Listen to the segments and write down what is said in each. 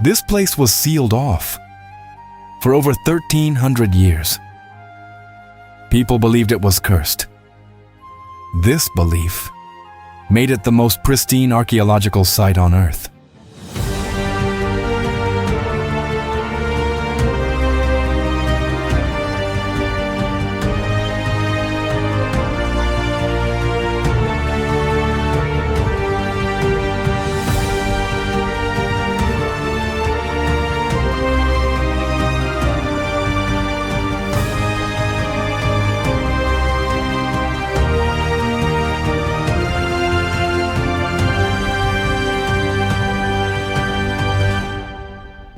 This place was sealed off for over 1,300 years. People believed it was cursed. This belief made it the most pristine archaeological site on Earth.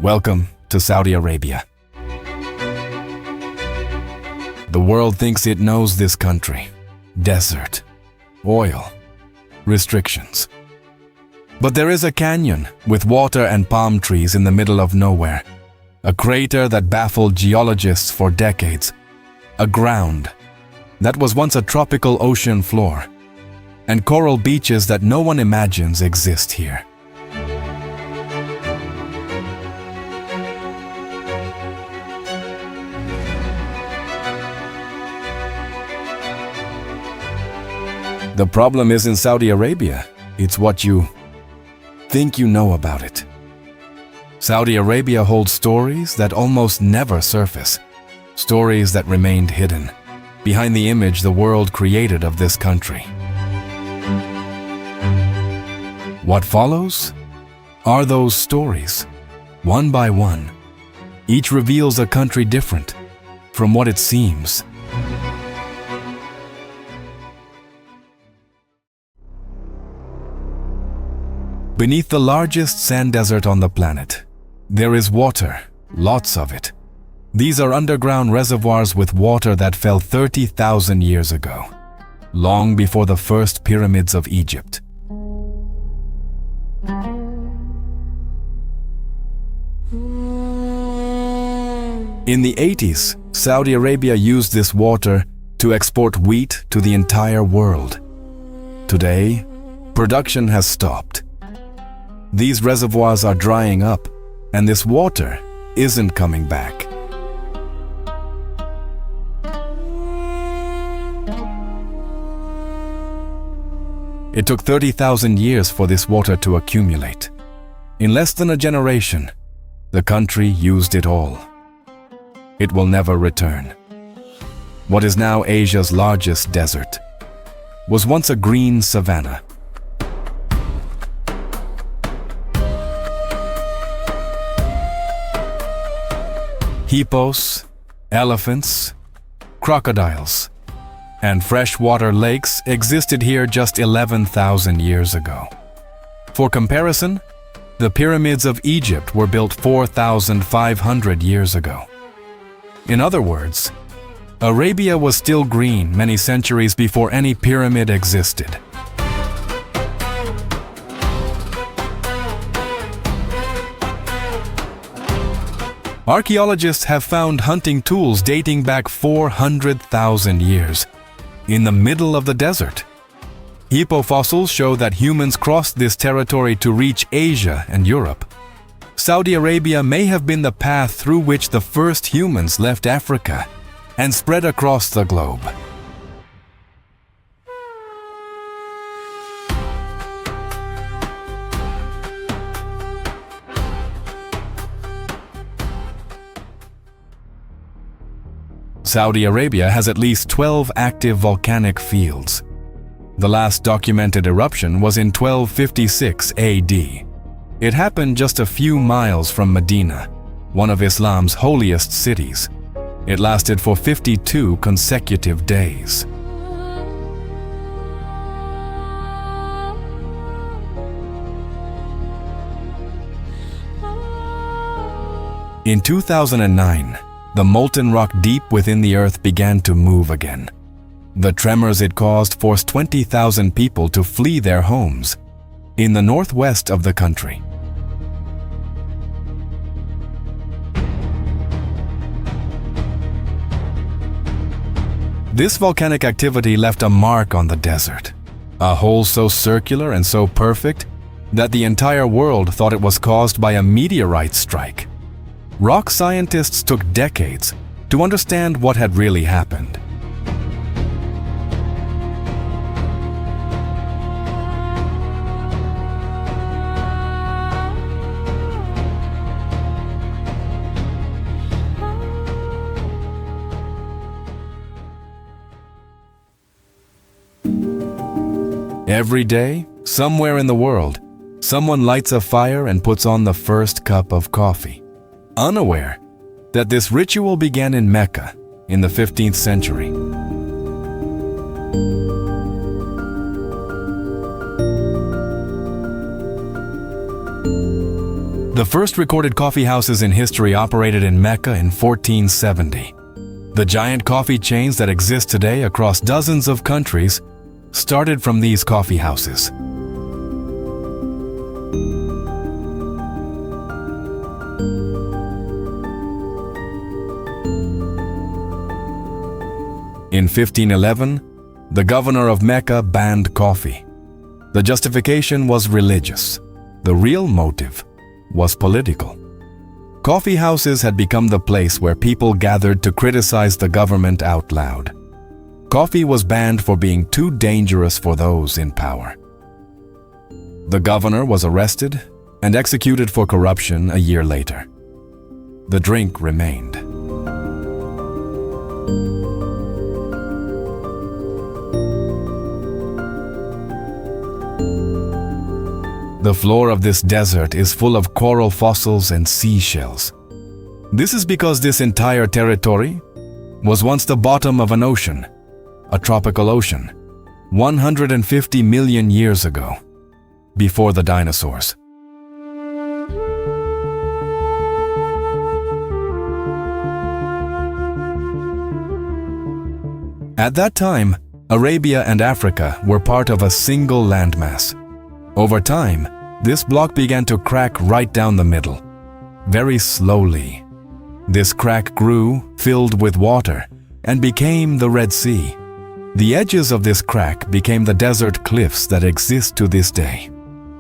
Welcome to Saudi Arabia. The world thinks it knows this country. Desert, oil, restrictions. But there is a canyon with water and palm trees in the middle of nowhere. A crater that baffled geologists for decades. A ground that was once a tropical ocean floor. And coral beaches that no one imagines exist here. The problem isn't Saudi Arabia, it's what you think you know about it. Saudi Arabia holds stories that almost never surface, stories that remained hidden, behind the image the world created of this country. What follows are those stories, one by one. Each reveals a country different from what it seems. Beneath the largest sand desert on the planet, there is water, lots of it. These are underground reservoirs with water that fell 30,000 years ago, long before the first pyramids of Egypt. In the 80s, Saudi Arabia used this water to export wheat to the entire world. Today, production has stopped. These reservoirs are drying up, and this water isn't coming back. It took 30,000 years for this water to accumulate. In less than a generation, the country used it all. It will never return. What is now Asia's largest desert was once a green savanna. Hippos, elephants, crocodiles, and freshwater lakes existed here just 11,000 years ago. For comparison, the pyramids of Egypt were built 4,500 years ago. In other words, Arabia was still green many centuries before any pyramid existed. Archaeologists have found hunting tools dating back 400,000 years in the middle of the desert. Hippo fossils show that humans crossed this territory to reach Asia and Europe. Saudi Arabia may have been the path through which the first humans left Africa and spread across the globe. Saudi Arabia has at least 12 active volcanic fields. The last documented eruption was in 1256 AD. It happened just a few miles from Medina, one of Islam's holiest cities. It lasted for 52 consecutive days. In 2009, the molten rock deep within the earth began to move again. The tremors it caused forced 20,000 people to flee their homes in the northwest of the country. This volcanic activity left a mark on the desert, a hole so circular and so perfect that the entire world thought it was caused by a meteorite strike. Rock scientists took decades to understand what had really happened. Every day, somewhere in the world, someone lights a fire and puts on the first cup of coffee, unaware that this ritual began in Mecca in the 15th century. The first recorded coffee houses in history operated in Mecca in 1470. The giant coffee chains that exist today across dozens of countries started from these coffee houses. In 1511, the governor of Mecca banned coffee. The justification was religious. The real motive was political. Coffee houses had become the place where people gathered to criticize the government out loud. Coffee was banned for being too dangerous for those in power. The governor was arrested and executed for corruption a year later. The drink remained. The floor of this desert is full of coral fossils and seashells. This is because this entire territory was once the bottom of an ocean, a tropical ocean, 150 million years ago, before the dinosaurs. At that time, Arabia and Africa were part of a single landmass. Over time, this block began to crack right down the middle, very slowly. This crack grew, filled with water, and became the Red Sea. The edges of this crack became the desert cliffs that exist to this day,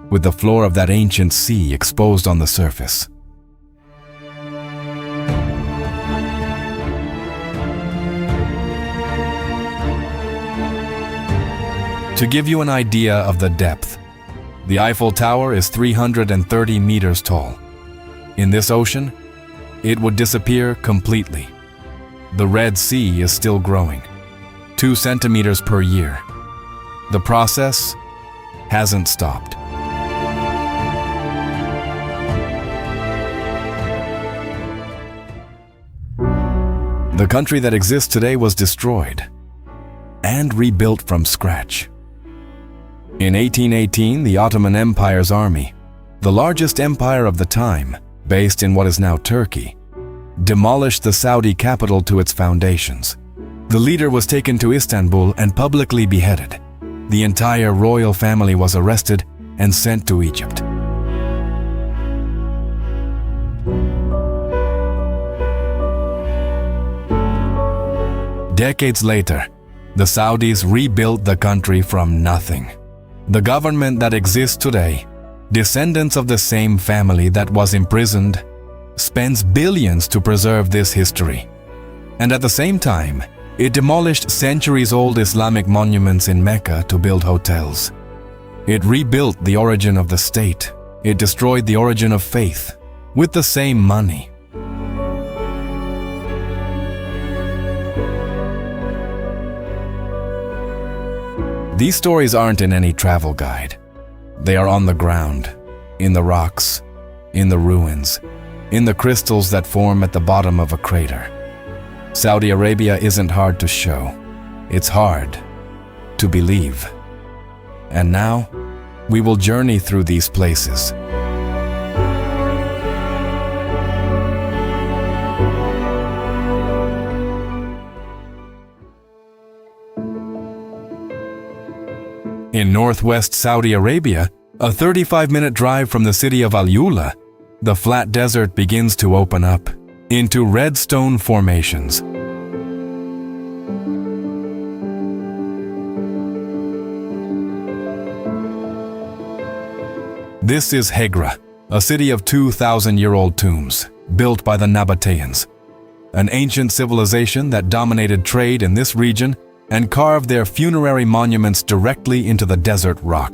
with the floor of that ancient sea exposed on the surface. To give you an idea of the depth, the Eiffel Tower is 330 meters tall. In this ocean, it would disappear completely. The Red Sea is still growing, 2 centimeters per year. The process hasn't stopped. The country that exists today was destroyed and rebuilt from scratch. In 1818, the Ottoman Empire's army, the largest empire of the time, based in what is now Turkey, demolished the Saudi capital to its foundations. The leader was taken to Istanbul and publicly beheaded. The entire royal family was arrested and sent to Egypt. Decades later, the Saudis rebuilt the country from nothing. The government that exists today, descendants of the same family that was imprisoned, spends billions to preserve this history. And at the same time, it demolished centuries-old Islamic monuments in Mecca to build hotels. It rebuilt the origin of the state. It destroyed the origin of faith with the same money. These stories aren't in any travel guide. They are on the ground, in the rocks, in the ruins, in the crystals that form at the bottom of a crater. Saudi Arabia isn't hard to show. It's hard to believe. And now, we will journey through these places. In northwest Saudi Arabia, a 35-minute drive from the city of Al-Ula, the flat desert begins to open up into red stone formations. This is Hegra, a city of 2,000-year-old tombs, built by the Nabateans, an ancient civilization that dominated trade in this region and carved their funerary monuments directly into the desert rock.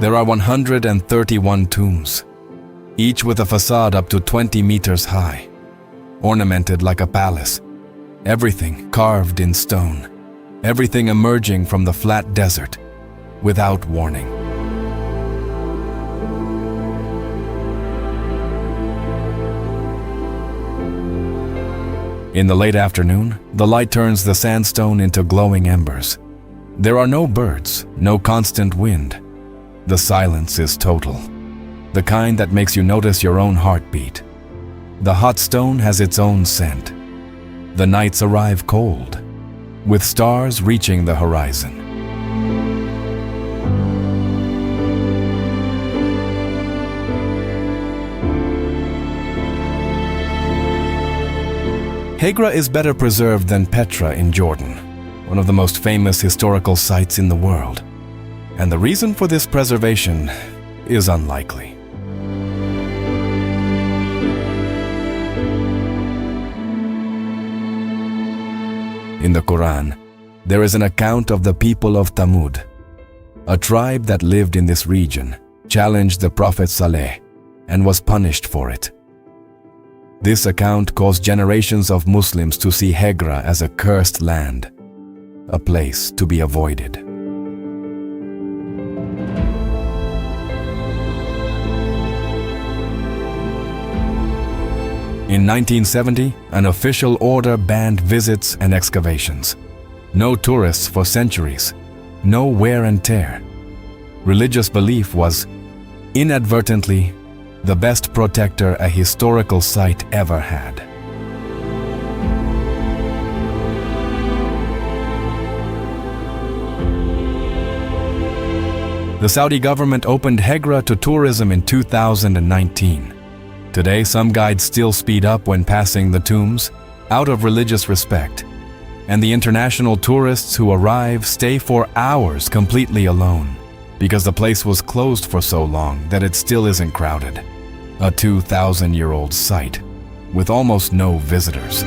There are 131 tombs, each with a facade up to 20 meters high, ornamented like a palace, everything carved in stone, everything emerging from the flat desert without warning. In the late afternoon, the light turns the sandstone into glowing embers. There are no birds, no constant wind. The silence is total, the kind that makes you notice your own heartbeat. The hot stone has its own scent. The nights arrive cold, with stars reaching the horizon. Hegra is better preserved than Petra in Jordan, one of the most famous historical sites in the world. And the reason for this preservation is unlikely. In the Quran, there is an account of the people of Thamud, a tribe that lived in this region, challenged the Prophet Saleh, and was punished for it. This account caused generations of Muslims to see Hegra as a cursed land, a place to be avoided. In 1970, an official order banned visits and excavations. No tourists for centuries, no wear and tear. Religious belief was, inadvertently, the best protector a historical site ever had. The Saudi government opened Hegra to tourism in 2019. Today, some guides still speed up when passing the tombs, out of religious respect. And the international tourists who arrive stay for hours completely alone, because the place was closed for so long that it still isn't crowded. A 2,000-year-old site, with almost no visitors.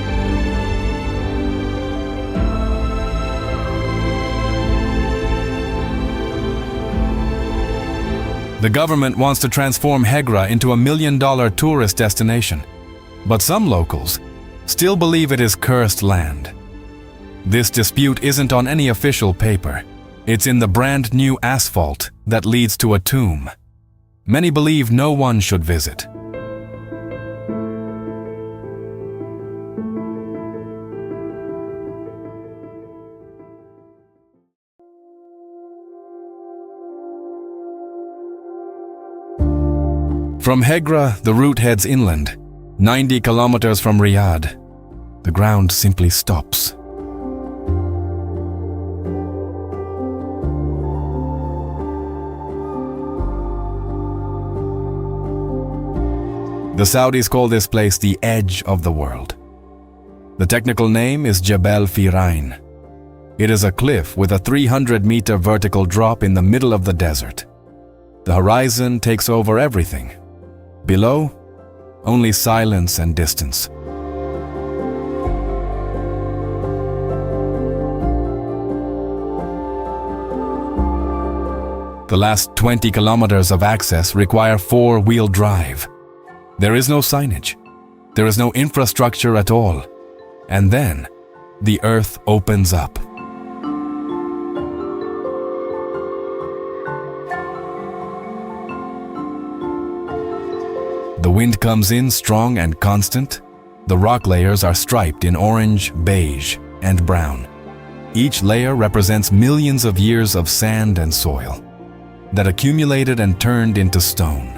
The government wants to transform Hegra into a $1 million tourist destination, but some locals still believe it is cursed land. This dispute isn't on any official paper. It's in the brand new asphalt that leads to a tomb. Many believe no one should visit. From Hegra, the route heads inland, 90 kilometers from Riyadh. The ground simply stops. The Saudis call this place the edge of the world. The technical name is Jebel Firain. It is a cliff with a 300-meter vertical drop in the middle of the desert. The horizon takes over everything. Below, only silence and distance. The last 20 kilometers of access require four-wheel drive. There is no signage. There is no infrastructure at all. And then, the earth opens up. The wind comes in strong and constant. The rock layers are striped in orange, beige, and brown. Each layer represents millions of years of sand and soil that accumulated and turned into stone.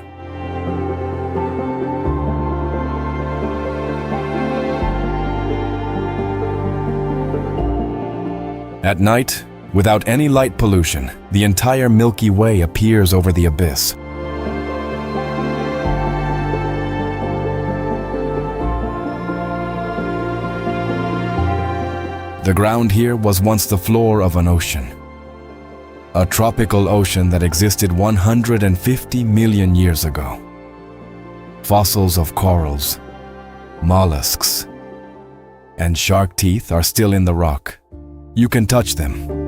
At night, without any light pollution, the entire Milky Way appears over the abyss. The ground here was once the floor of an ocean. A tropical ocean that existed 150 million years ago. Fossils of corals, mollusks, and shark teeth are still in the rock. You can touch them.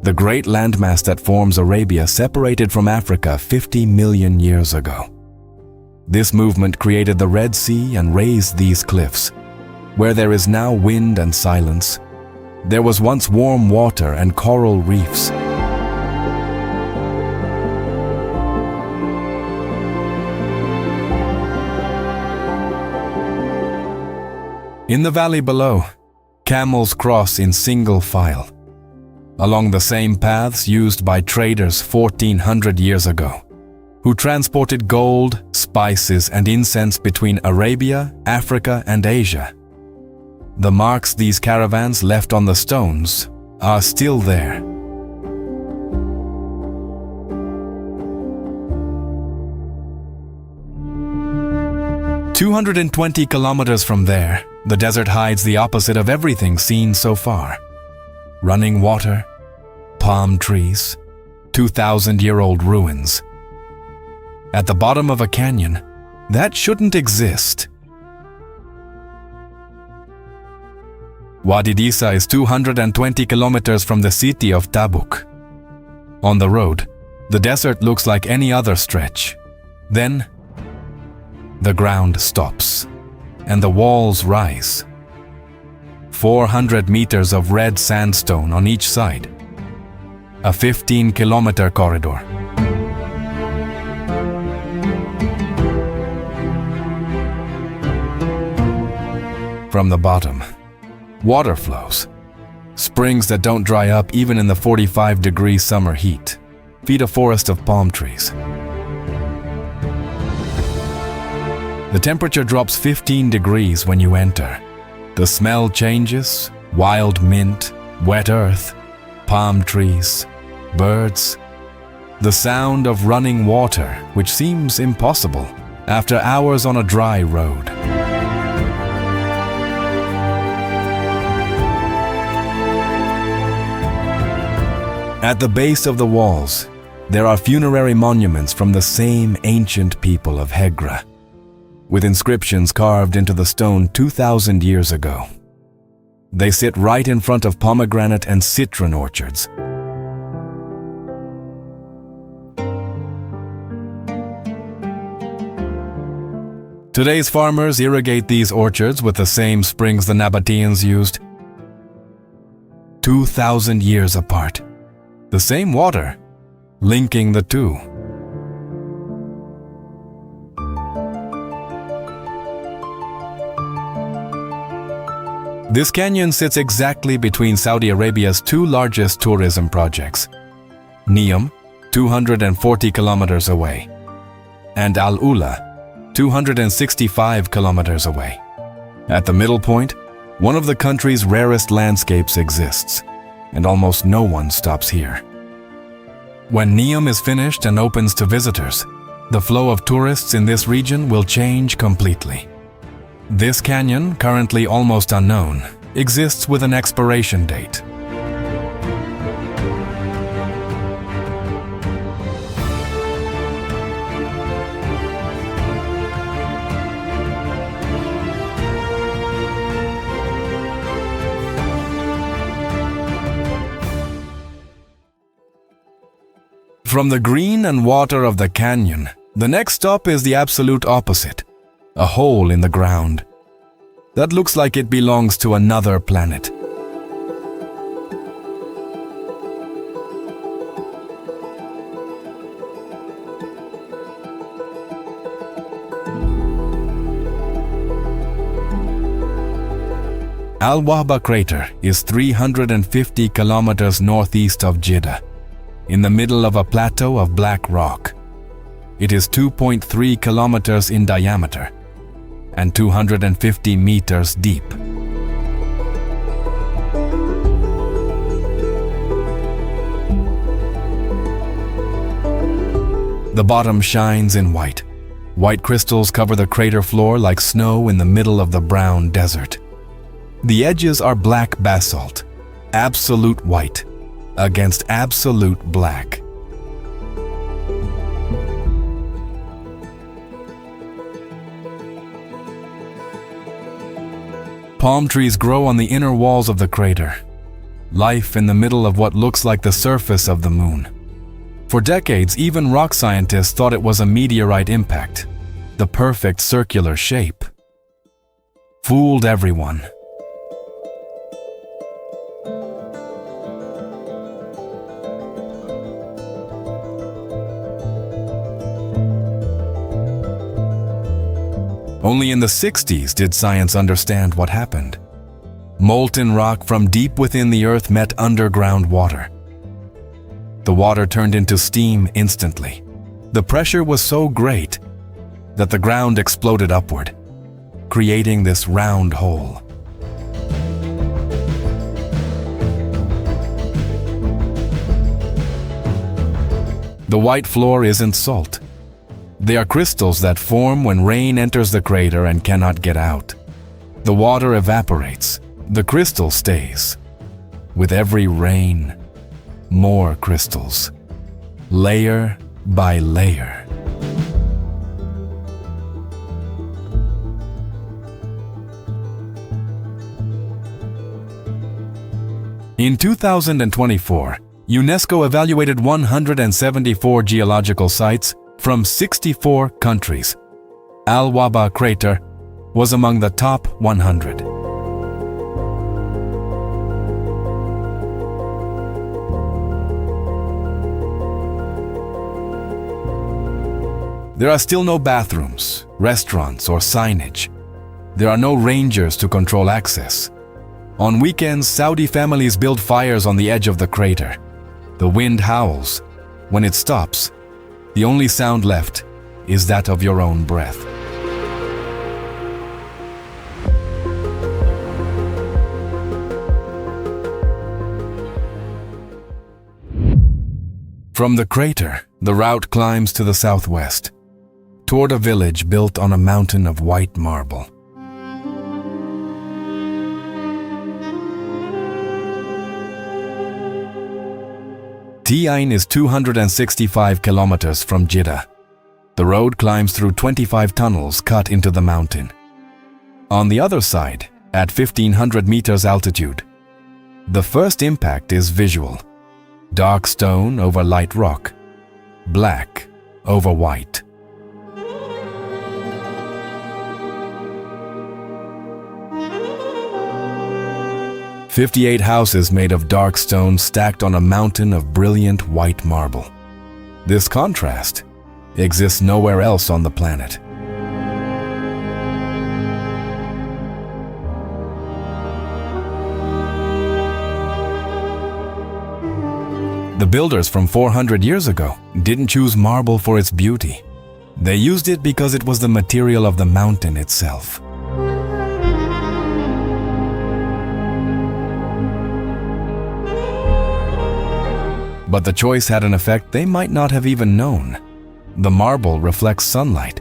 The great landmass that forms Arabia separated from Africa 50 million years ago. This movement created the Red Sea and raised these cliffs. Where there is now wind and silence, there was once warm water and coral reefs. In the valley below, camels cross in single file, along the same paths used by traders 1400 years ago, who transported gold, spices, and incense between Arabia, Africa, and Asia. The marks these caravans left on the stones are still there. "220 kilometers from there, the desert hides the opposite of everything seen so far. Running water, palm trees, 2,000-year-old ruins. At the bottom of a canyon, that shouldn't exist." Wadi Disah is 220 kilometers from the city of Tabuk. On the road, the desert looks like any other stretch. Then, the ground stops, and the walls rise. 400 meters of red sandstone on each side. A 15-kilometer corridor. From the bottom, water flows. Springs that don't dry up even in the 45-degree summer heat feed a forest of palm trees. The temperature drops 15 degrees when you enter. The smell changes: wild mint, wet earth, palm trees, birds. The sound of running water, which seems impossible after hours on a dry road. At the base of the walls, there are funerary monuments from the same ancient people of Hegra, with inscriptions carved into the stone 2,000 years ago. They sit right in front of pomegranate and citron orchards. Today's farmers irrigate these orchards with the same springs the Nabateans used. 2,000 years apart. The same water, linking the two. This canyon sits exactly between Saudi Arabia's two largest tourism projects, Neom, 240 kilometers away, and Al Ula, 265 kilometers away. At the middle point, one of the country's rarest landscapes exists, and almost no one stops here. When Neom is finished and opens to visitors, the flow of tourists in this region will change completely. This canyon, currently almost unknown, exists with an expiration date. From the green and water of the canyon, the next stop is the absolute opposite, a hole in the ground that looks like it belongs to another planet. Wahbah Crater is 350 kilometers northeast of Jeddah, in the middle of a plateau of black rock. It is 2.3 kilometers in diameter and 250 meters deep. The bottom shines in white, White crystals cover the crater floor like snow in the middle of the brown desert. The edges are black basalt, absolute white, against absolute black. Palm trees grow on the inner walls of the crater. Life in the middle of what looks like the surface of the moon. For decades, even rock scientists thought it was a meteorite impact, the perfect circular shape. Fooled everyone. Only in the 60s did science understand what happened. Molten rock from deep within the earth met underground water. The water turned into steam instantly. The pressure was so great that the ground exploded upward, creating this round hole. The white floor isn't salt. They are crystals that form when rain enters the crater and cannot get out. The water evaporates. The crystal stays. With every rain, more crystals, layer by layer. In 2024, UNESCO evaluated 174 geological sites from 64 countries. Wahbah Crater was among the top 100. There are still no bathrooms, restaurants, or signage. There are no rangers to control access. On weekends, Saudi families build fires on the edge of the crater. The wind howls. When it stops, the only sound left is that of your own breath. From the crater, the route climbs to the southwest, toward a village built on a mountain of white marble. Tiain is 265 kilometers from Jeddah. The road climbs through 25 tunnels cut into the mountain. On the other side, at 1,500 meters altitude, the first impact is visual. Dark stone over light rock, black over white. "58 houses made of dark stone stacked on a mountain of brilliant white marble. This contrast exists nowhere else on the planet. The builders from 400 years ago didn't choose marble for its beauty. They used it because it was the material of the mountain itself. But the choice had an effect they might not have even known. The marble reflects sunlight.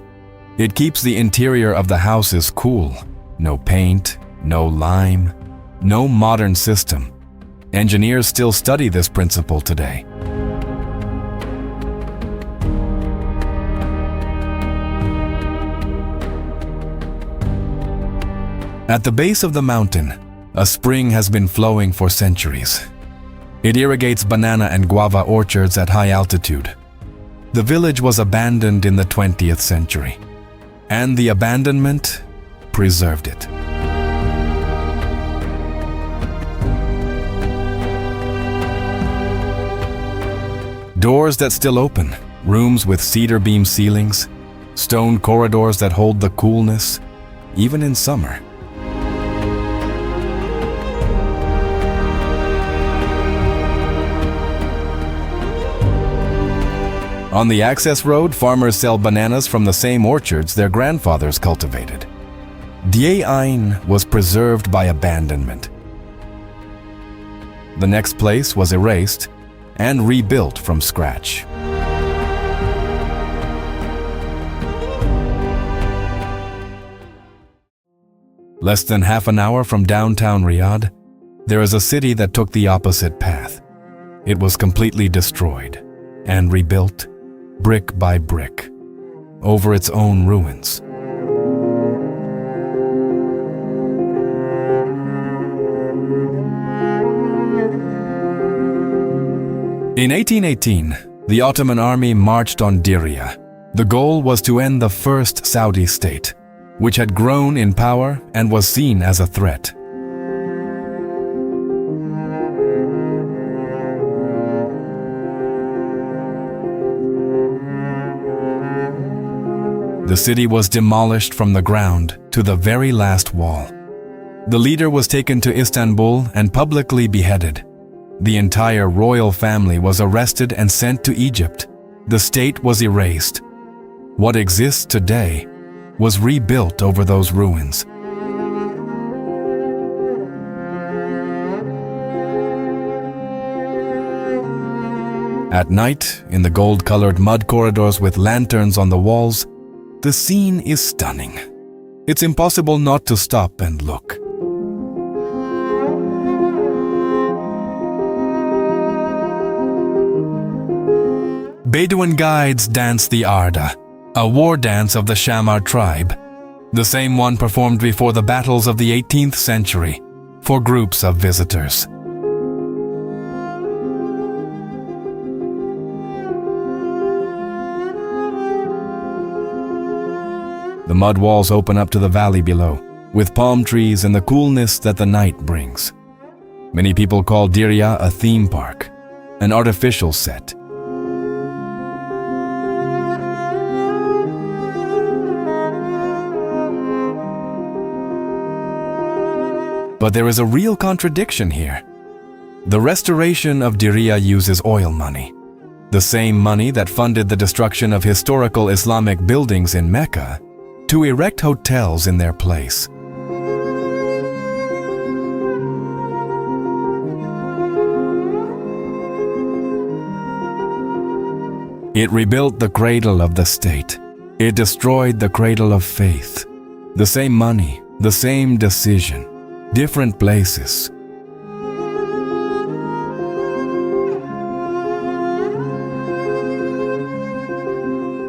It keeps the interior of the houses cool. No paint, no lime, no modern system. Engineers still study this principle today. At the base of the mountain, a spring has been flowing for centuries. It irrigates banana and guava orchards at high altitude. The village was abandoned in the 20th century, and the abandonment preserved it. Doors that still open, rooms with cedar beam ceilings, stone corridors that hold the coolness, even in summer. On the access road, farmers sell bananas from the same orchards their grandfathers cultivated. Tiain was preserved by abandonment. The next place was erased and rebuilt from scratch. Less than half an hour from downtown Riyadh, there is a city that took the opposite path. It was completely destroyed and rebuilt, brick by brick, over its own ruins. In 1818, the Ottoman army marched on Diriyah. The goal was to end the first Saudi state, which had grown in power and was seen as a threat. The city was demolished from the ground to the very last wall. The leader was taken to Istanbul and publicly beheaded. The entire royal family was arrested and sent to Egypt. The state was erased. What exists today was rebuilt over those ruins. At night, in the gold-colored mud corridors with lanterns on the walls, the scene is stunning. It's impossible not to stop and look. Bedouin guides dance the Arda, a war dance of the Shamar tribe, the same one performed before the battles of the 18th century for groups of visitors. The mud walls open up to the valley below, with palm trees and the coolness that the night brings. Many people call Diriyah a theme park, an artificial set. But there is a real contradiction here. The restoration of Diriyah uses oil money, the same money that funded the destruction of historical Islamic buildings in Mecca, to erect hotels in their place. It rebuilt the cradle of the state. It destroyed the cradle of faith. The same money, the same decision, different places.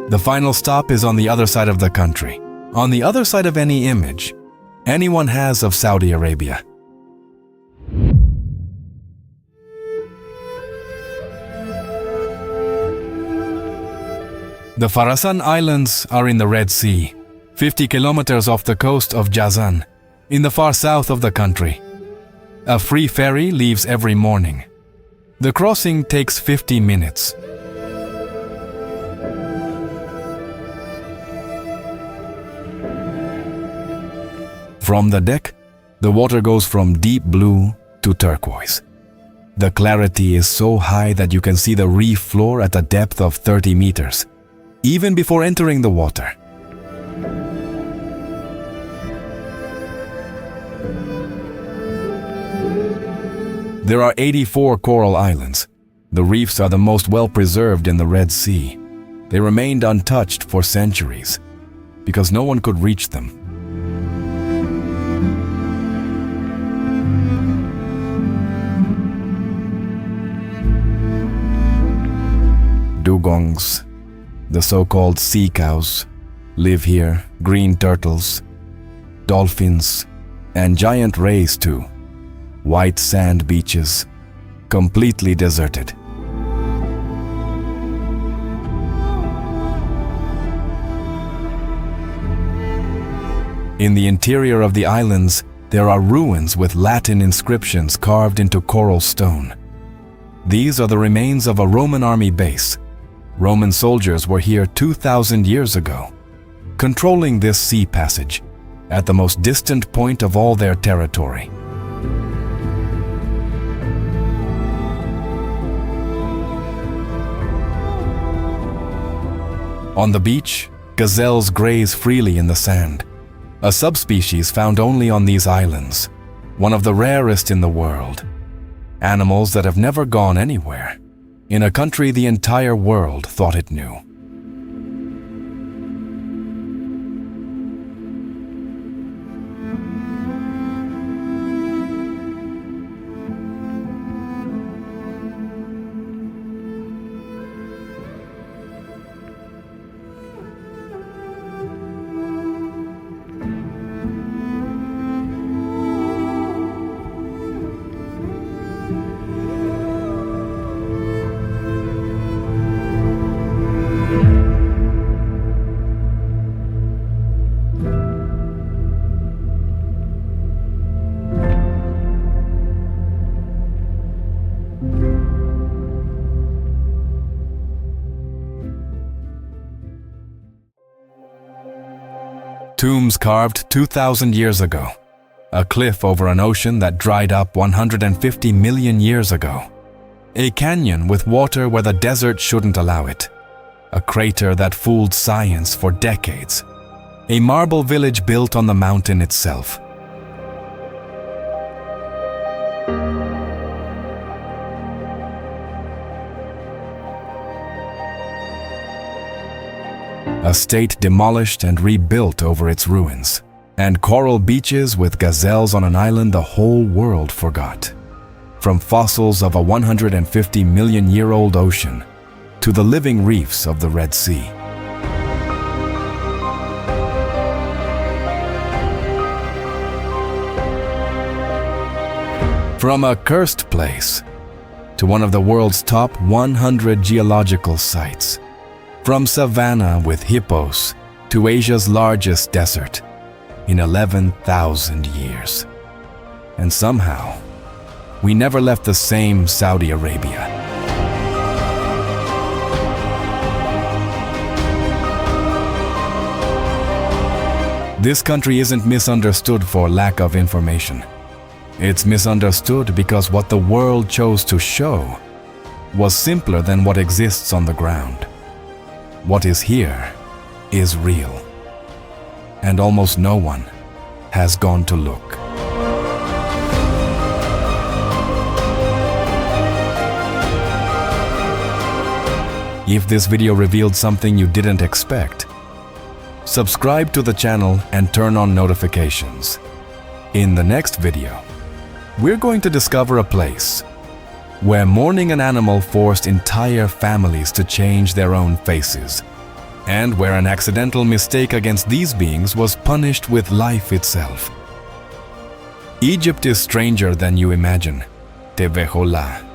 The final stop is on the other side of the country, on the other side of any image anyone has of Saudi Arabia. The Farasan Islands are in the Red Sea, 50 kilometers off the coast of Jazan, in the far south of the country. A free ferry leaves every morning. The crossing takes 50 minutes. From the deck, the water goes from deep blue to turquoise. The clarity is so high that you can see the reef floor at a depth of 30 meters, even before entering the water. There are 84 coral islands. The reefs are the most well-preserved in the Red Sea. They remained untouched for centuries because no one could reach them. Dugongs, the so-called sea cows, live here, green turtles, dolphins, and giant rays too. White sand beaches, completely deserted. In the interior of the islands, there are ruins with Latin inscriptions carved into coral stone. These are the remains of a Roman army base. Roman soldiers were here 2,000 years ago, controlling this sea passage at the most distant point of all their territory. On the beach, gazelles graze freely in the sand, a subspecies found only on these islands, one of the rarest in the world. Animals that have never gone anywhere, in a country the entire world thought it knew. Tombs carved 2,000 years ago. A cliff over an ocean that dried up 150 million years ago. A canyon with water where the desert shouldn't allow it. A crater that fooled science for decades. A marble village built on the mountain itself. A state demolished and rebuilt over its ruins. And coral beaches with gazelles on an island the whole world forgot. From fossils of a 150 million year old ocean to the living reefs of the Red Sea. From a cursed place to one of the world's top 100 geological sites. From savanna with hippos to Asia's largest desert in 11,000 years. And somehow, we never left the same Saudi Arabia. This country isn't misunderstood for lack of information. It's misunderstood because what the world chose to show was simpler than what exists on the ground. What is here is real. And almost no one has gone to look. If this video revealed something you didn't expect, subscribe to the channel and turn on notifications. In the next video, we're going to discover a place where mourning an animal forced entire families to change their own faces, and where an accidental mistake against these beings was punished with life itself. Egypt is stranger than you imagine. Te vejo la.